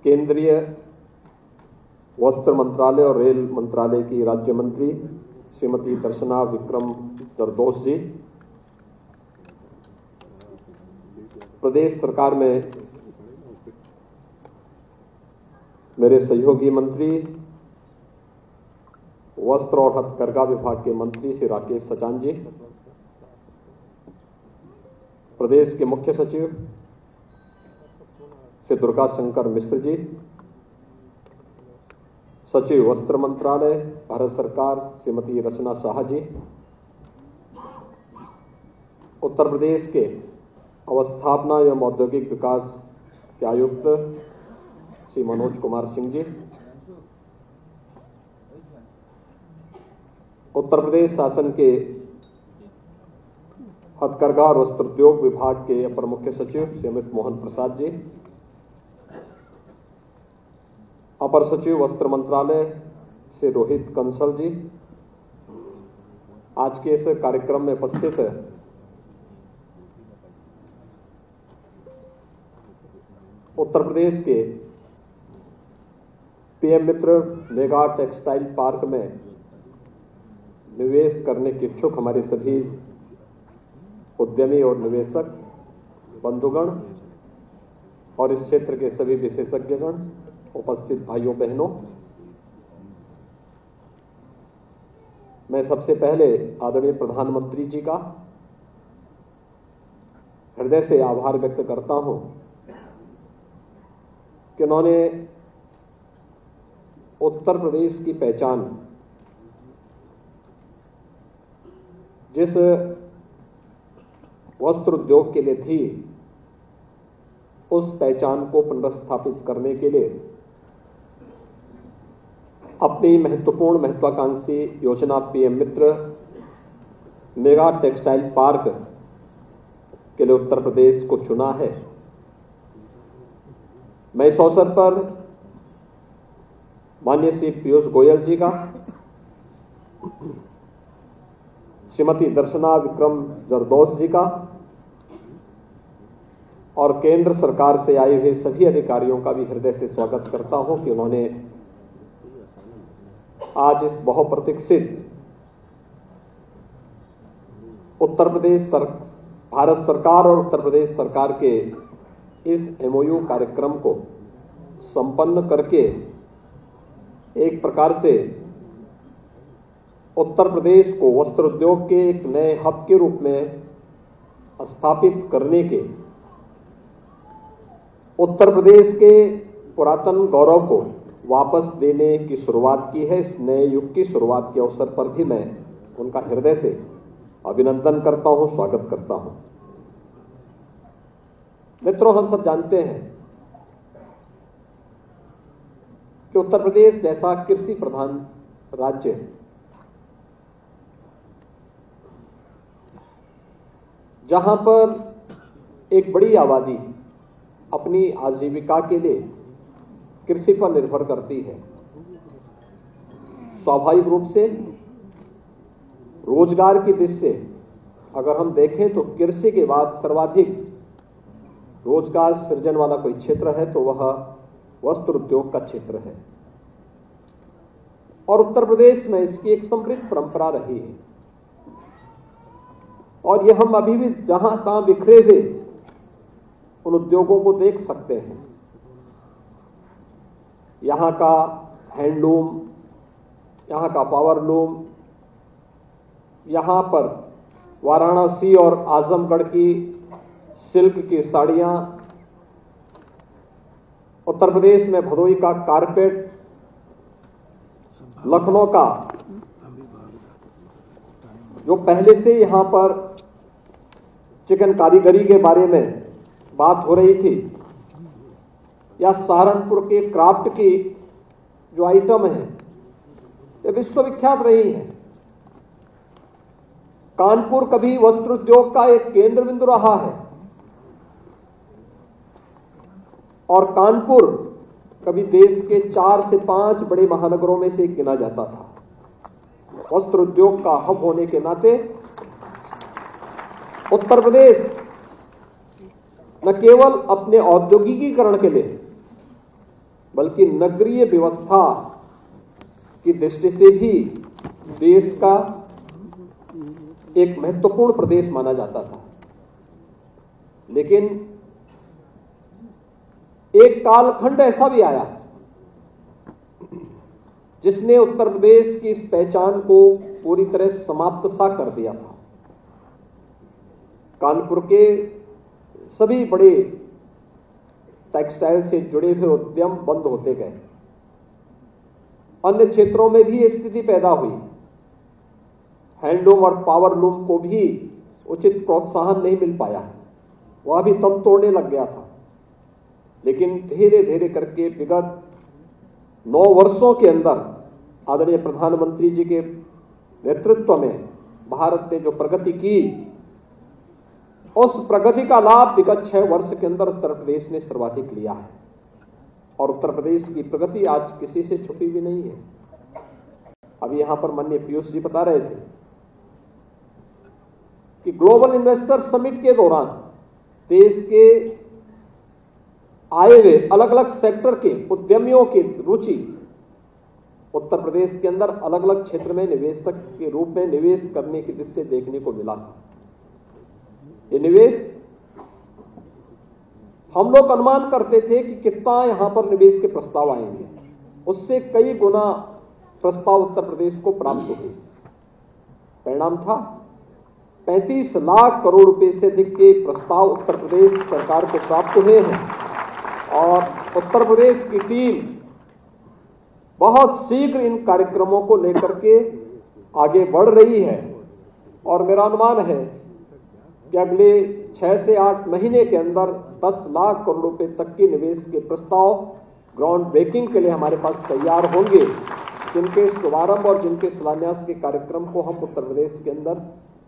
केंद्रीय वस्त्र मंत्रालय और रेल मंत्रालय की राज्य मंत्री श्रीमती दर्शना विक्रम जरदोश जी, प्रदेश सरकार में मेरे सहयोगी मंत्री वस्त्र और हथकरघा विभाग के मंत्री श्री राकेश सचान जी, प्रदेश के मुख्य सचिव श्री दुर्गा शंकर मिश्र जी, सचिव वस्त्र मंत्रालय भारत सरकार श्रीमती रचना शाह जी, उत्तर प्रदेश के अवस्थापना एवं औद्योगिक विकास के आयुक्त श्री मनोज कुमार सिंह जी, उत्तर प्रदेश शासन के हथकरघा और वस्त्रोद्योग विभाग के अपर मुख्य सचिव श्री अमित मोहन प्रसाद जी, अपर सचिव वस्त्र मंत्रालय श्री रोहित कंसल जी, आज के इस कार्यक्रम में उपस्थित उत्तर प्रदेश के पीएम मित्र मेगा टेक्सटाइल पार्क में निवेश करने के इच्छुक हमारे सभी उद्यमी और निवेशक बंधुगण और इस क्षेत्र के सभी विशेषज्ञगण, उपस्थित भाइयों बहनों, मैं सबसे पहले आदरणीय प्रधानमंत्री जी का हृदय से आभार व्यक्त करता हूं कि उन्होंने उत्तर प्रदेश की पहचान जिस वस्त्र उद्योग के लिए थी, उस पहचान को पुनर्स्थापित करने के लिए अपनी महत्वाकांक्षी योजना पीएम मित्र मेगा टेक्सटाइल पार्क के लिए उत्तर प्रदेश को चुना है। मैं इस अवसर पर माननीय श्री पीयूष गोयल जी का, श्रीमती दर्शना विक्रम जरदोश जी का और केंद्र सरकार से आए हुए सभी अधिकारियों का भी हृदय से स्वागत करता हूं कि उन्होंने आज इस बहुप्रतीक्षित भारत सरकार और उत्तर प्रदेश सरकार के इस एमओयू कार्यक्रम को संपन्न करके एक प्रकार से उत्तर प्रदेश को वस्त्र उद्योग के एक नए हब के रूप में स्थापित करने के, उत्तर प्रदेश के पुरातन गौरव को वापस देने की शुरुआत की है। इस नए युग की शुरुआत के अवसर पर भी मैं उनका हृदय से अभिनंदन करता हूं, स्वागत करता हूं। मित्रों, हम सब जानते हैं कि उत्तर प्रदेश जैसा कृषि प्रधान राज्य जहां पर एक बड़ी आबादी अपनी आजीविका के लिए कृषि पर निर्भर करती है, स्वाभाविक रूप से रोजगार की दृष्टि से अगर हम देखें तो कृषि के बाद सर्वाधिक रोजगार सृजन वाला कोई क्षेत्र है तो वह वस्त्र उद्योग का क्षेत्र है। और उत्तर प्रदेश में इसकी एक समृद्ध परंपरा रही है और यह हम अभी भी जहां तहां बिखरे हुए उन उद्योगों को देख सकते हैं। यहां का हैंडलूम, यहां का पावरलूम, यहां पर वाराणसी और आजमगढ़ की सिल्क की साड़ियां, उत्तर प्रदेश में भदोही का कारपेट, लखनऊ का जो पहले से यहां पर चिकन कारीगरी के बारे में बात हो रही थी, या सहारनपुर के क्राफ्ट की जो आइटम है ये विश्वविख्यात रही है। कानपुर कभी वस्त्र उद्योग का एक केंद्र बिंदु रहा है और कानपुर कभी देश के 4 से 5 बड़े महानगरों में से गिना जाता था। वस्त्र उद्योग का हब होने के नाते उत्तर प्रदेश न केवल अपने औद्योगिकीकरण के लिए बल्कि नगरीय व्यवस्था की दृष्टि से भी देश का एक महत्वपूर्ण प्रदेश माना जाता था। लेकिन एक कालखंड ऐसा भी आया जिसने उत्तर प्रदेश की इस पहचान को पूरी तरह समाप्त सा कर दिया था। कानपुर के सभी बड़े टेक्सटाइल से जुड़े हुए उद्यम बंद होते गए। अन्य क्षेत्रों में भी ये स्थिति पैदा हुई। हैंडलूम और पावरलूम को भी उचित प्रोत्साहन नहीं मिल पाया, वह भी दम तोड़ने लग गया था। लेकिन धीरे धीरे करके विगत 9 वर्षों के अंदर आदरणीय प्रधानमंत्री जी के नेतृत्व में भारत ने जो प्रगति की, उस प्रगति का लाभ विगत 6 वर्ष के अंदर उत्तर प्रदेश ने सर्वाधिक लिया है। और उत्तर प्रदेश की प्रगति आज किसी से छुपी भी नहीं है। अभी यहां पर माननीय पीयूष जी बता रहे थे कि ग्लोबल इन्वेस्टर समिट के दौरान देश के आए हुए अलग अलग सेक्टर के उद्यमियों की रुचि उत्तर प्रदेश के अंदर अलग अलग क्षेत्र में निवेशक के रूप में निवेश करने की दृष्टि से देखने को मिला। ये निवेश हम लोग अनुमान करते थे कि कितना यहां पर निवेश के प्रस्ताव आएंगे, उससे कई गुना प्रस्ताव उत्तर प्रदेश को प्राप्त हुए। परिणाम था 35 लाख करोड़ रुपए से अधिक के प्रस्ताव उत्तर प्रदेश सरकार को प्राप्त हुए हैं। और उत्तर प्रदेश की टीम बहुत शीघ्र इन कार्यक्रमों को लेकर के आगे बढ़ रही है। और मेरा अनुमान है कि अगले 6 से 8 महीने के अंदर 10 लाख करोड़ रुपए तक के निवेश के प्रस्ताव ग्राउंड ब्रेकिंग के लिए हमारे पास तैयार होंगे, जिनके शुभारंभ और जिनके शिलान्यास के कार्यक्रम को हम उत्तर प्रदेश के अंदर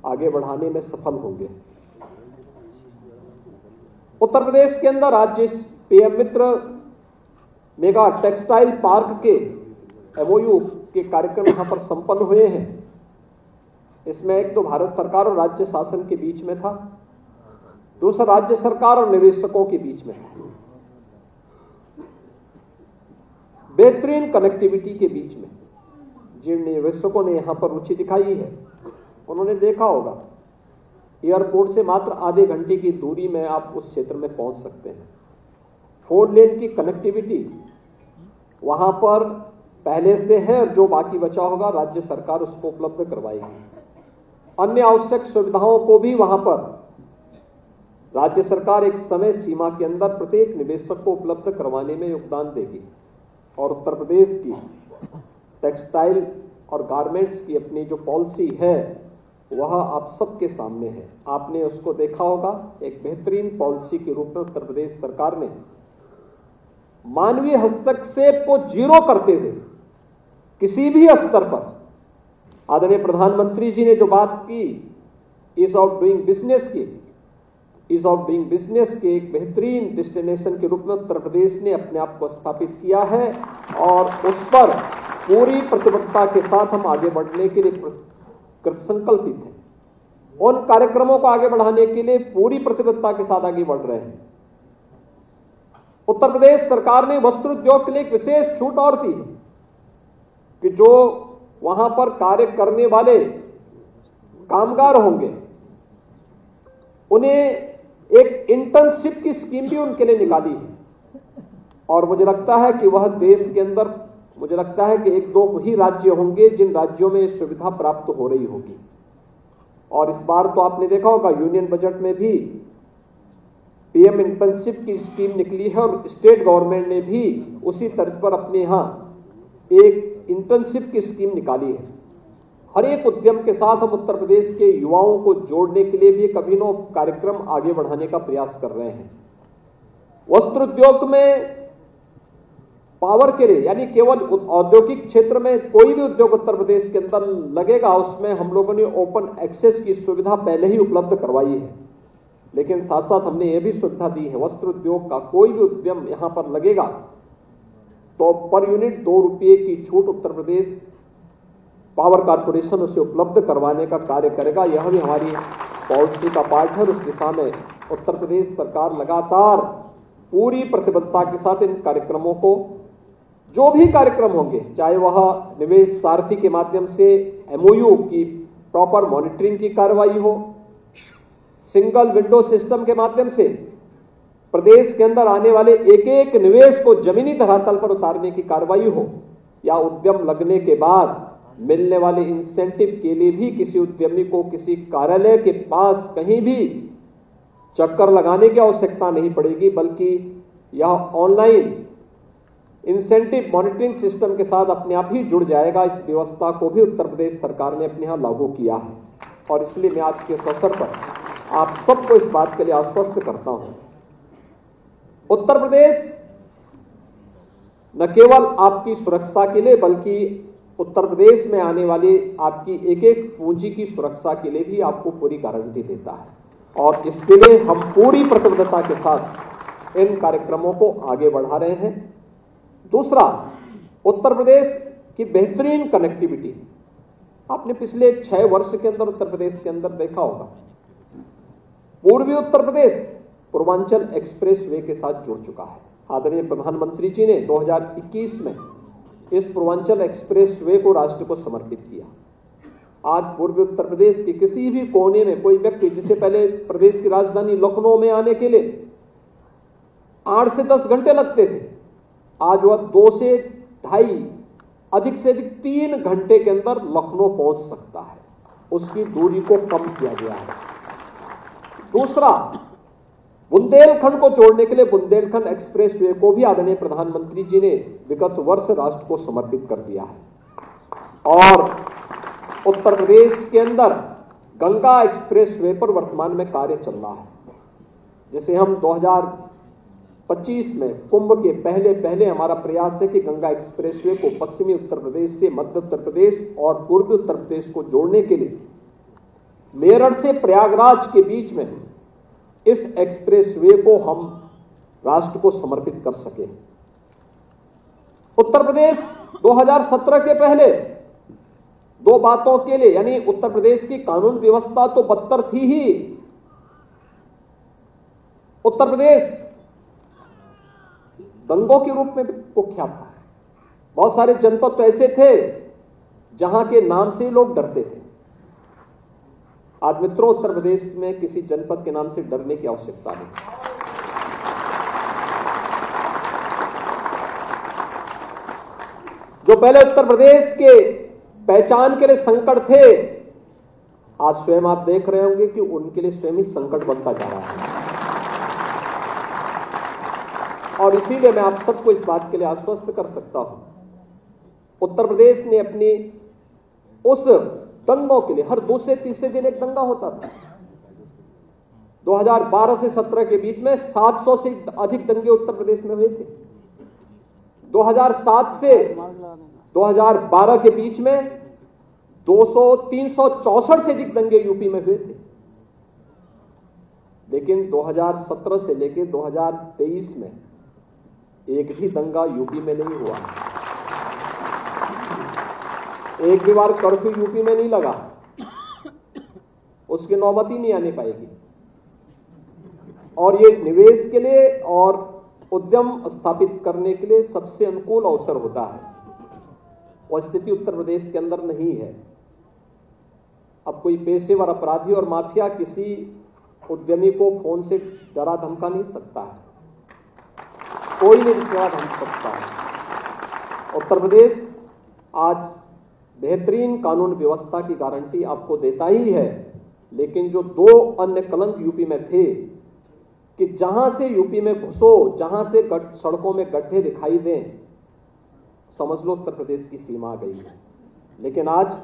आगे बढ़ाने में सफल होंगे। उत्तर प्रदेश के अंदर आज जिस पीएम मित्र मेगा टेक्सटाइल पार्क के एमओयू के कार्यक्रम यहां पर संपन्न हुए हैं, इसमें एक तो भारत सरकार और राज्य शासन के बीच में था, दूसरा राज्य सरकार और निवेशकों के बीच में था, बेहतरीन कनेक्टिविटी के बीच में। जिन निवेशकों ने यहां पर रुचि दिखाई है उन्होंने देखा होगा एयरपोर्ट से मात्र आधे घंटे की दूरी में आप उस क्षेत्र में पहुंच सकते हैं। 4 लेन की कनेक्टिविटी वहां पर पहले से है और जो बाकी बचा होगा राज्य सरकार उसको उपलब्ध करवाएगी। अन्य आवश्यक सुविधाओं को भी वहां पर राज्य सरकार एक समय सीमा के अंदर प्रत्येक निवेशक को उपलब्ध करवाने में योगदान देगी। और उत्तर प्रदेश की टेक्सटाइल और गारमेंट्स की अपनी जो पॉलिसी है वह आप सबके सामने है। आपने उसको देखा होगा। एक बेहतरीन पॉलिसी के रूप में उत्तर प्रदेश सरकार ने मानवीय हस्तक्षेप को जीरो करते हुए किसी भी स्तर पर आदरणीय प्रधानमंत्री जी ने जो बात की ईज ऑफ डूइंग बिजनेस की, ईज ऑफ डूइंग बिजनेस के एक बेहतरीन डेस्टिनेशन के रूप में उत्तर प्रदेश ने अपने आप को स्थापित किया है। और उस पर पूरी प्रतिबद्धता के साथ हम आगे बढ़ने के लिए कृतसंकल्पित हैं। उन कार्यक्रमों को आगे बढ़ाने के लिए पूरी प्रतिबद्धता के साथ आगे बढ़ रहे हैं। उत्तर प्रदेश सरकार ने वस्त्र उद्योग के लिए एक विशेष छूट और दी है कि जो वहां पर कार्य करने वाले कामगार होंगे उन्हें एक इंटर्नशिप की स्कीम भी उनके लिए निकाली है। और मुझे लगता है कि वह देश के अंदर मुझे लगता है कि 1-2 ही राज्य होंगे जिन राज्यों में सुविधा प्राप्त हो रही होगी। और इस बार तो आपने देखा होगा यूनियन बजट में भी पीएम इंटर्नशिप की स्कीम निकली है और स्टेट गवर्नमेंट ने भी उसी तर्ज पर अपने यहां एक इंटर्नशिप की स्कीम निकाली है। हर एक उद्यम के साथ हम उत्तर प्रदेश के युवाओं को जोड़ने के लिए भी एक अभिनव कार्यक्रम आगे बढ़ाने का प्रयास कर रहे हैं। वस्त्र उद्योग में पावर के लिए यानी केवल औद्योगिक क्षेत्र में कोई भी उद्योग उत्तर प्रदेश के अंदर लगेगा उसमें हम लोगों ने ओपन एक्सेस की सुविधा पहले ही उपलब्ध करवाई है। लेकिन साथ साथ हमने ये भी सुविधा दी है वस्त्र उद्योग का कोई भी उद्यम यहां पर लगेगा तो पर यूनिट 2 रुपये की छूट उत्तर प्रदेश पावर कारपोरेशन उसे उपलब्ध करवाने का कार्य करेगा। यह भी हमारी पॉलिसी का पार्ट है। उस दिशा में उत्तर प्रदेश सरकार लगातार पूरी प्रतिबद्धता के साथ इन कार्यक्रमों को जो भी कार्यक्रम होंगे, चाहे वह निवेश सारथी के माध्यम से एमओयू की प्रॉपर मॉनिटरिंग की कार्रवाई हो, सिंगल विंडो सिस्टम के माध्यम से प्रदेश के अंदर आने वाले एक एक निवेश को जमीनी धरातल पर उतारने की कार्रवाई हो, या उद्यम लगने के बाद मिलने वाले इंसेंटिव के लिए भी किसी उद्यमी को किसी कार्यालय के पास कहीं भी चक्कर लगाने की आवश्यकता नहीं पड़ेगी, बल्कि यह ऑनलाइन इंसेंटिव मॉनिटरिंग सिस्टम के साथ अपने आप ही जुड़ जाएगा। इस व्यवस्था को भी उत्तर प्रदेश सरकार ने अपने यहां लागू किया है, और इसलिए मैं आज के इस अवसर पर आप सबको इस बात के लिए आश्वस्त करता हूं, उत्तर प्रदेश न केवल आपकी सुरक्षा के लिए बल्कि उत्तर प्रदेश में आने वाली आपकी एक एक पूंजी की सुरक्षा के लिए भी आपको पूरी गारंटी देता है, और इसके लिए हम पूरी प्रतिबद्धता के साथ इन कार्यक्रमों को आगे बढ़ा रहे हैं। दूसरा, उत्तर प्रदेश की बेहतरीन कनेक्टिविटी। आपने पिछले 6 वर्ष के अंदर उत्तर प्रदेश के अंदर देखा होगा, पूर्वी उत्तर प्रदेश पूर्वांचल एक्सप्रेस वे के साथ जुड़ चुका है। आदरणीय प्रधानमंत्री जी ने 2021 में इस पूर्वांचल एक्सप्रेस वे को राष्ट्र को समर्पित किया। आज पूर्वी उत्तर प्रदेश के किसी भी कोने में कोई व्यक्ति, जिसे पहले प्रदेश की राजधानी लखनऊ में आने के लिए 8 से 10 घंटे लगते थे, आज वह 2 से ढाई, अधिक से अधिक 3 घंटे के अंदर लखनऊ पहुंच सकता है। उसकी दूरी को कम किया गया है। दूसरा, बुंदेलखंड को जोड़ने के लिए बुंदेलखंड एक्सप्रेस वे को भी आदरणीय प्रधानमंत्री जी ने विगत वर्ष राष्ट्र को समर्पित कर दिया है। और उत्तर प्रदेश के अंदर गंगा एक्सप्रेस वे पर वर्तमान में कार्य चल रहा है, जिसे हम 2025 में कुंभ के पहले हमारा प्रयास है कि गंगा एक्सप्रेस वे को पश्चिमी उत्तर प्रदेश से मध्य उत्तर प्रदेश और पूर्वी उत्तर प्रदेश को जोड़ने के लिए मेरठ से प्रयागराज के बीच में इस एक्सप्रेस वे को हम राष्ट्र को समर्पित कर सके। उत्तर प्रदेश 2017 के पहले 2 बातों के लिए, यानी उत्तर प्रदेश की कानून व्यवस्था तो बदतर थी ही, उत्तर प्रदेश दंगों के रूप में कुख्यात था। बहुत सारे जनपद तो ऐसे थे जहां के नाम से लोग डरते थे। आज मित्रों, उत्तर प्रदेश में किसी जनपद के नाम से डरने की आवश्यकता नहीं। जो पहले उत्तर प्रदेश के पहचान के लिए संकट थे, आज स्वयं आप देख रहे होंगे कि उनके लिए स्वयं ही संकट बनता जा रहा है। और इसीलिए मैं आप सबको इस बात के लिए आश्वस्त कर सकता हूं, उत्तर प्रदेश ने अपनी उस दंगों के लिए, हर दूसरे तीसरे दिन एक दंगा होता था। 2012 से 17 के बीच में 700 से अधिक दंगे उत्तर प्रदेश में हुए थे। 2007 से 2012 के बीच में 364 से अधिक दंगे यूपी में हुए थे। लेकिन 2017 से लेकर 2023 में एक भी दंगा यूपी में नहीं हुआ। एक भी बार कर्फ्यू यूपी में नहीं लगा, उसकी नौबत ही नहीं आने पाएगी। और ये निवेश के लिए और उद्यम स्थापित करने के लिए सबसे अनुकूल अवसर होता है। वह स्थिति उत्तर प्रदेश के अंदर नहीं है। अब कोई पेशेवर अपराधी और माफिया किसी उद्यमी को फोन से डरा धमका नहीं सकता है, कोई नहीं डरा धमका सकता है। उत्तर प्रदेश आज बेहतरीन कानून व्यवस्था की गारंटी आपको देता ही है, लेकिन जो 2 अन्य कलंक यूपी में थे कि जहां से यूपी में घुसो, जहां से सड़कों में गड्ढे दिखाई दें, समझ लो उत्तर प्रदेश की सीमा आ गई है। लेकिन आज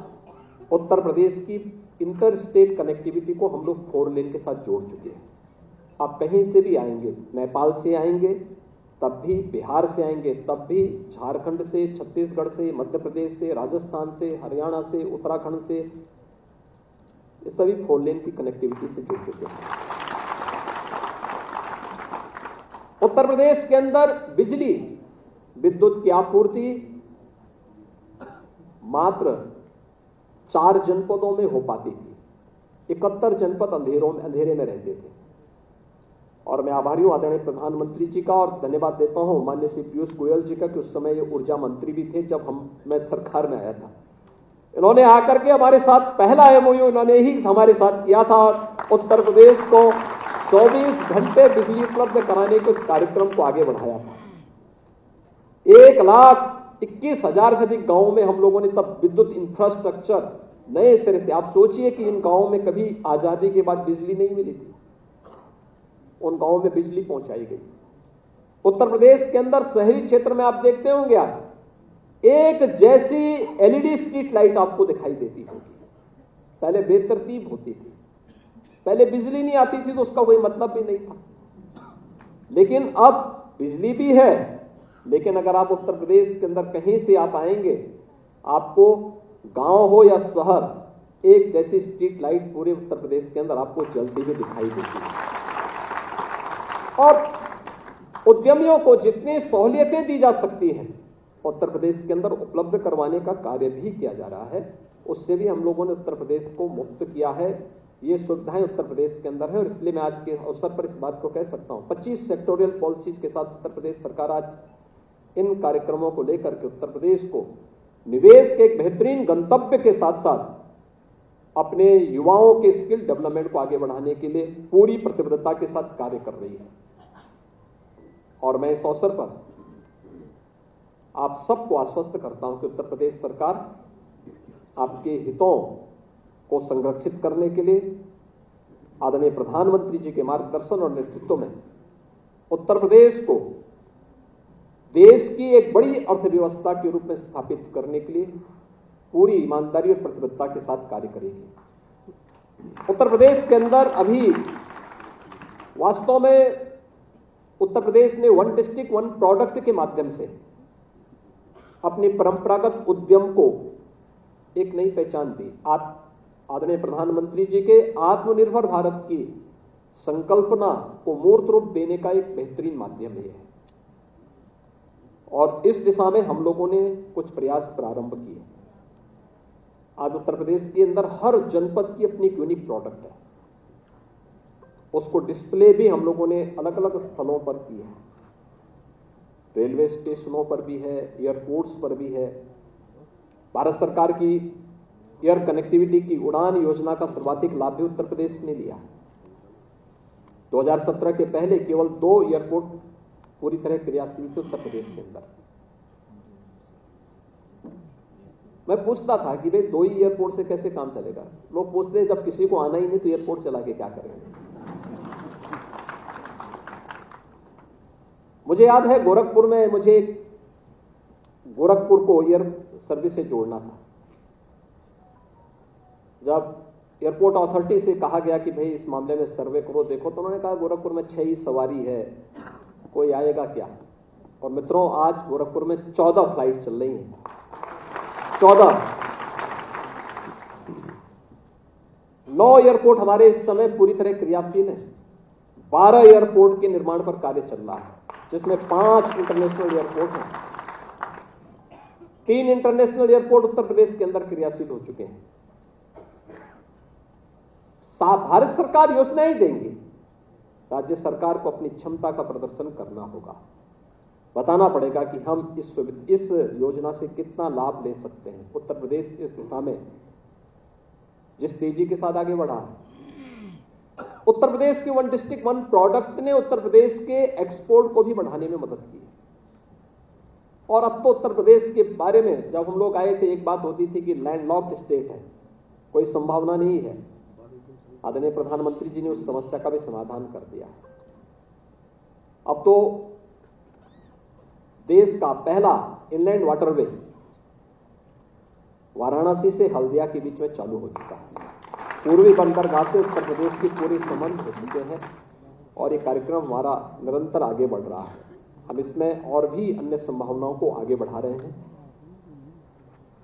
उत्तर प्रदेश की इंटर स्टेट कनेक्टिविटी को हम लोग 4 लेन के साथ जोड़ चुके हैं। आप कहीं से भी आएंगे, नेपाल से आएंगे तब भी, बिहार से आएंगे तब भी, झारखंड से, छत्तीसगढ़ से, मध्य प्रदेश से, राजस्थान से, हरियाणा से, उत्तराखंड से, ये सभी 4 लेन की कनेक्टिविटी से जुड़ चुके हैं। उत्तर प्रदेश के अंदर बिजली, विद्युत की आपूर्ति मात्र 4 जनपदों में हो पाती थी। 71 जनपद अंधेरे में रहते थे। और मैं आभारी हूं आदरणीय प्रधानमंत्री जी का, और धन्यवाद देता हूं माननीय श्री पीयूष गोयल जी का कि उस समय ये ऊर्जा मंत्री भी थे जब मैं सरकार में आया था। इन्होंने आकर के हमारे साथ पहला एमओयू इन्होंने ही हमारे साथ किया था। उत्तर प्रदेश को 24 घंटे बिजली उपलब्ध कराने के इस कार्यक्रम को आगे बढ़ाया था। 1,21,000 से अधिक गांवों में हम लोगों ने तब विद्युत इंफ्रास्ट्रक्चर नए सिरे से, आप सोचिए कि इन गांवों में कभी आजादी के बाद बिजली नहीं मिली थी, उन गांवों में बिजली पहुंचाई गई। उत्तर प्रदेश के अंदर शहरी क्षेत्र में आप देखते होंगे आप एक जैसी एलईडी स्ट्रीट लाइट आपको दिखाई देती होगी। पहले बेतरतीब होती थी, पहले बिजली नहीं आती थी तो उसका कोई मतलब भी नहीं था, लेकिन अब बिजली भी है। लेकिन अगर आप उत्तर प्रदेश के अंदर कहीं से आप आएंगे, आपको गांव हो या शहर, एक जैसी स्ट्रीट लाइट पूरे उत्तर प्रदेश के अंदर आपको जलती हुई दिखाई देती है। और उद्यमियों को जितनी सहूलियतें दी जा सकती हैं उत्तर प्रदेश के अंदर उपलब्ध करवाने का कार्य भी किया जा रहा है, उससे भी हम लोगों ने उत्तर प्रदेश को मुक्त किया है। ये सुविधाएं उत्तर प्रदेश के अंदर है, और इसलिए मैं आज के अवसर पर इस बात को कह सकता हूं 25 सेक्टोरियल पॉलिसीज के साथ उत्तर प्रदेश सरकार आज इन कार्यक्रमों को लेकर के उत्तर प्रदेश को निवेश के एक बेहतरीन गंतव्य के साथ साथ अपने युवाओं के स्किल डेवलपमेंट को आगे बढ़ाने के लिए पूरी प्रतिबद्धता के साथ कार्य कर रही है। और मैं इस अवसर पर आप सबको आश्वस्त करता हूं कि उत्तर प्रदेश सरकार आपके हितों को संरक्षित करने के लिए आदरणीय प्रधानमंत्री जी के मार्गदर्शन और नेतृत्व में उत्तर प्रदेश को देश की एक बड़ी अर्थव्यवस्था के रूप में स्थापित करने के लिए पूरी ईमानदारी और प्रतिबद्धता के साथ कार्य करेगी। उत्तर प्रदेश के अंदर अभी वास्तव में उत्तर प्रदेश ने वन डिस्ट्रिक्ट वन प्रोडक्ट के माध्यम से अपनी परंपरागत उद्यम को एक नई पहचान दी। आदरणीय प्रधानमंत्री जी के आत्मनिर्भर भारत की संकल्पना को मूर्त रूप देने का एक बेहतरीन माध्यम है, और इस दिशा में हम लोगों ने कुछ प्रयास प्रारंभ किए। आज उत्तर प्रदेश के अंदर हर जनपद की अपनी यूनिक प्रोडक्ट है, उसको डिस्प्ले भी हम लोगों ने अलग अलग स्थलों पर की है। रेलवे स्टेशनों पर भी है, एयरपोर्ट्स पर भी है। भारत सरकार की एयर कनेक्टिविटी की उड़ान योजना का सर्वाधिक लाभ भी उत्तर प्रदेश ने लिया। 2017 के पहले केवल 2 एयरपोर्ट पूरी तरह क्रियाशील थे उत्तर प्रदेश के अंदर। मैं पूछता था कि भाई 2 ही एयरपोर्ट से कैसे काम चलेगा। लोग पूछते हैं जब किसी को आना ही नहीं तो एयरपोर्ट चला के क्या करेंगे। मुझे याद है गोरखपुर में मुझे गोरखपुर को एयर सर्विस से जोड़ना था। जब एयरपोर्ट अथॉरिटी से कहा गया कि भाई इस मामले में सर्वे करो, देखो, तो उन्होंने कहा गोरखपुर में 6 ही सवारी है, कोई आएगा क्या। और मित्रों, आज गोरखपुर में 14 फ्लाइट चल रही हैं। 14। 9 एयरपोर्ट हमारे इस समय पूरी तरह क्रियाशील है। 12 एयरपोर्ट के निर्माण पर कार्य चल रहा है, जिसमें 5 इंटरनेशनल एयरपोर्ट हैं। 3 इंटरनेशनल एयरपोर्ट उत्तर प्रदेश के अंदर क्रियाशील हो चुके हैं। भारत सरकार योजनाएं देंगी, राज्य सरकार को अपनी क्षमता का प्रदर्शन करना होगा, बताना पड़ेगा कि हम इस योजना से कितना लाभ ले सकते हैं। उत्तर प्रदेश इस दिशा में जिस तेजी के साथ आगे बढ़ा है, उत्तर प्रदेश के वन डिस्ट्रिक्ट वन प्रोडक्ट ने उत्तर प्रदेश के एक्सपोर्ट को भी बढ़ाने में मदद की। और अब तो उत्तर प्रदेश के बारे में जब हम लोग आए थे, एक बात होती थी कि लैंडलॉक्ड स्टेट है, कोई संभावना नहीं है। आदरणीय प्रधानमंत्री जी ने उस समस्या का भी समाधान कर दिया। अब तो देश का पहला इनलैंड वाटरवे वाराणसी से हल्दिया के बीच में चालू हो चुका है। पूर्वी बंदरगाह से उत्तर प्रदेश के पूरे संबंध हो चुके हैं, और ये कार्यक्रम हमारा निरंतर आगे बढ़ रहा है। हम इसमें और भी अन्य संभावनाओं को आगे बढ़ा रहे हैं।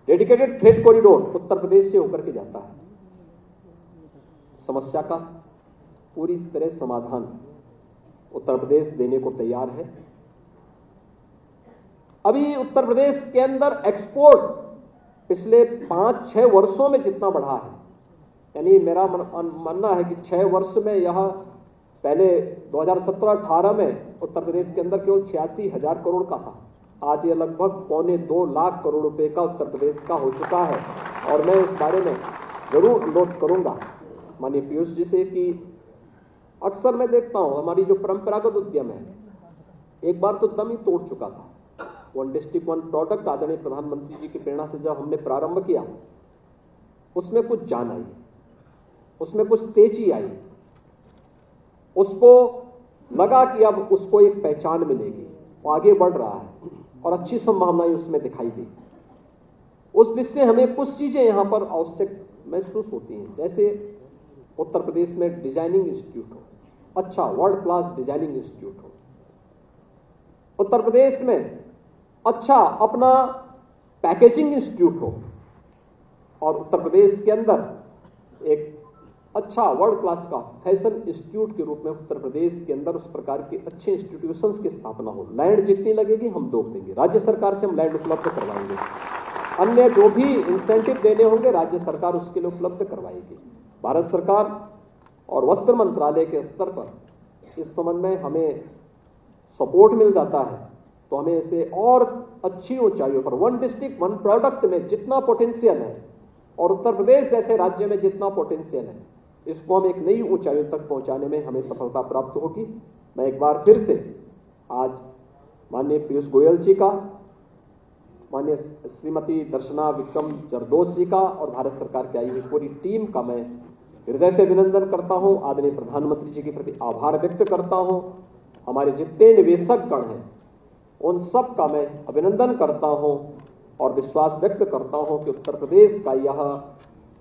Dedicated freight corridor Uttar Pradesh से होकर के जाता है। समस्या का पूरी तरह समाधान उत्तर प्रदेश देने को तैयार है। अभी उत्तर प्रदेश के अंदर एक्सपोर्ट पिछले 5-6 वर्षों में जितना बढ़ा है, यानी मेरा मानना है कि 6 वर्ष में यह पहले 2017-18 में उत्तर प्रदेश के अंदर केवल 86,000 करोड़ का था। आज ये लगभग 1.25 लाख करोड़ रुपए का उत्तर प्रदेश का हो चुका है। और मैं इस बारे में जरूर अनुरोध करूंगा माननीय पीयूष जी से कि अक्सर मैं देखता हूं हमारी जो परंपरागत उद्यम है एक बार तो दम ही तोड़ चुका था। वन डिस्ट्रिक्ट वन प्रोडक्ट आदरणीय प्रधानमंत्री जी की प्रेरणा से जब हमने प्रारंभ किया उसमें कुछ जान आई, उसमें कुछ तेजी आई, उसको लगा कि अब उसको एक पहचान मिलेगी, वो आगे बढ़ रहा है और अच्छी संभावनाएं उसमें दिखाई दी। उस दिशा से हमें कुछ चीजें यहां पर आवश्यक महसूस होती हैं, जैसे उत्तर प्रदेश में डिजाइनिंग इंस्टीट्यूट हो, अच्छा वर्ल्ड क्लास डिजाइनिंग इंस्टीट्यूट हो, उत्तर प्रदेश में अच्छा अपना पैकेजिंग इंस्टीट्यूट हो और उत्तर प्रदेश के अंदर एक अच्छा वर्ल्ड क्लास का फैशन इंस्टीट्यूट के रूप में उत्तर प्रदेश के अंदर उस प्रकार के अच्छे इंस्टीट्यूशंस की स्थापना हो। लैंड जितनी लगेगी हम दो देंगे, राज्य सरकार से हम लैंड उपलब्ध करवाएंगे, अन्य जो भी इंसेंटिव देने होंगे राज्य सरकार उसके लिए उपलब्ध करवाएगी। भारत सरकार और वस्त्र मंत्रालय के स्तर पर इस संबंध में हमें सपोर्ट मिल जाता है तो हमें इसे और अच्छी ऊंचाइयों पर वन डिस्ट्रिक्ट वन प्रोडक्ट में जितना पोटेंशियल है और उत्तर प्रदेश जैसे राज्य में जितना पोटेंशियल है इसको हम एक नई ऊंचाइयों तक पहुंचाने में हमें सफलता प्राप्त होगी। मैं एक बार फिर से आज माननीय पीयूष गोयल जी का, माननीय श्रीमती दर्शना विक्रम जरदोश जी का और भारत सरकार की आई हुई पूरी टीम का मैं हृदय से अभिनंदन करता हूं। आदरणीय प्रधानमंत्री जी के प्रति आभार व्यक्त करता हूं। हमारे जितने निवेशक गण हैं उन सब का मैं अभिनंदन करता हूं और विश्वास व्यक्त करता हूं कि उत्तर प्रदेश का यह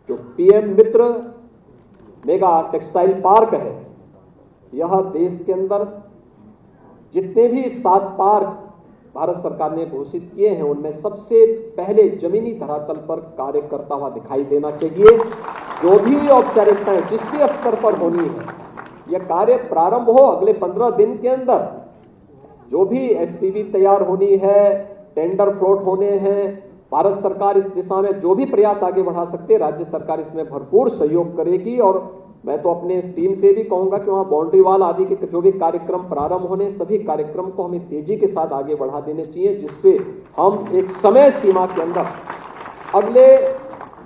जो पीएम मित्र मेगा टेक्सटाइल पार्क है, यह देश के अंदर जितने भी 7 पार्क भारत सरकार ने घोषित किए हैं उनमें सबसे पहले जमीनी धरातल पर कार्य करता हुआ दिखाई देना चाहिए। जो भी औपचारिकताएं जिस भी स्तर पर होनी है यह कार्य प्रारंभ हो अगले 15 दिन के अंदर। जो भी एसपीवी तैयार होनी है, टेंडर फ्लोट होने हैं, भारत सरकार इस दिशा में जो भी प्रयास आगे बढ़ा सकते हैं राज्य सरकार इसमें भरपूर सहयोग करेगी। और मैं तो अपने टीम से भी कहूंगा कि वहां बाउंड्री वाल आदि के जो भी कार्यक्रम प्रारंभ होने सभी कार्यक्रम को हमें तेजी के साथ आगे बढ़ा देने चाहिए, जिससे हम एक समय सीमा के अंदर अगले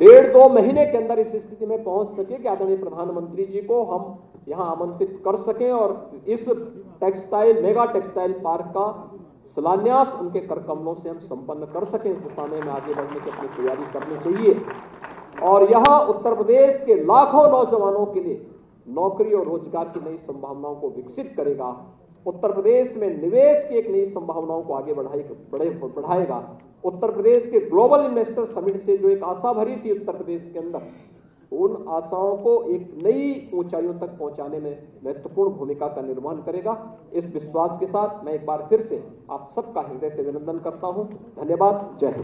1.5-2 महीने के अंदर इस स्थिति में पहुंच सके कि आदरणीय प्रधानमंत्री जी को हम यहां आमंत्रित कर सकें और इस मेगा टेक्सटाइल पार्क का शिलान्यास उनके कर कमलों से हम संपन्न कर सकें। इस दिशा में आगे बढ़ने की अपनी तैयारी करनी चाहिए और यह उत्तर प्रदेश के लाखों नौजवानों के लिए नौकरी और रोजगार की नई संभावनाओं को विकसित करेगा। उत्तर प्रदेश में निवेश की एक नई संभावनाओं को आगे बढ़ाएगा। उत्तर प्रदेश के ग्लोबल इन्वेस्टर समिट से जो एक आशा भरी थी उत्तर प्रदेश के अंदर, उन आशाओं को एक नई ऊंचाइयों तक पहुंचाने में महत्वपूर्ण भूमिका का निर्वहन करेगा। इस विश्वास के साथ मैं एक बार फिर से आप सबका हृदय से अभिनंदन करता हूं। धन्यवाद। जय हिंद।